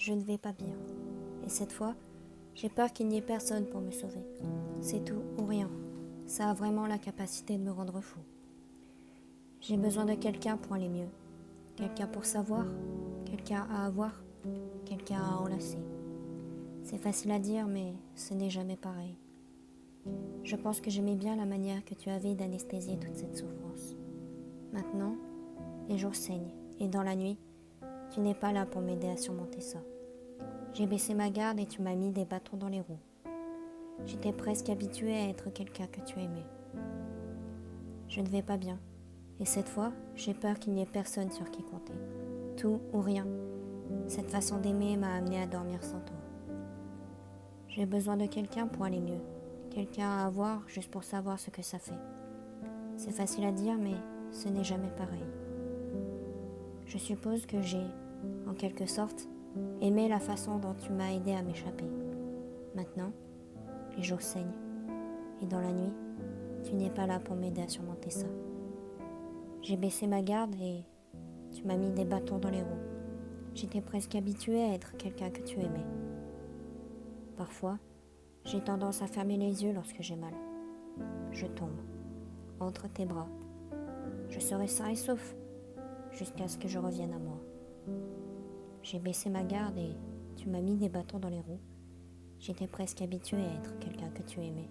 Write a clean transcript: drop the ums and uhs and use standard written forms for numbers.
je ne vais pas bien. Et cette fois, j'ai peur qu'il n'y ait personne pour me sauver. C'est tout ou rien. Ça a vraiment la capacité de me rendre fou. J'ai besoin de quelqu'un pour aller mieux. Quelqu'un pour savoir, quelqu'un à avoir, quelqu'un à enlacer. C'est facile à dire, mais ce n'est jamais pareil. Je pense que j'aimais bien la manière que tu avais d'anesthésier toute cette souffrance. Maintenant, les jours saignent, et dans la nuit, tu n'es pas là pour m'aider à surmonter ça. J'ai baissé ma garde et tu m'as mis des bâtons dans les roues. J'étais presque habituée à être quelqu'un que tu aimais. Je ne vais pas bien, et cette fois, j'ai peur qu'il n'y ait personne sur qui compter. Tout ou rien. Cette façon d'aimer m'a amenée à dormir sans toi. J'ai besoin de quelqu'un pour aller mieux. Quelqu'un à avoir juste pour savoir ce que ça fait. C'est facile à dire, mais ce n'est jamais pareil. Je suppose que j'ai, en quelque sorte, aimé la façon dont tu m'as aidé à m'échapper. Maintenant, les jours saignent. Et dans la nuit, tu n'es pas là pour m'aider à surmonter ça. J'ai baissé ma garde et tu m'as mis des bâtons dans les roues. J'étais presque habituée à être quelqu'un que tu aimais. Parfois, j'ai tendance à fermer les yeux lorsque j'ai mal. Je tombe, entre tes bras. Je serai sain et sauf, jusqu'à ce que je revienne à moi. J'ai baissé ma garde et tu m'as mis des bâtons dans les roues. J'étais presque habituée à être quelqu'un que tu aimais.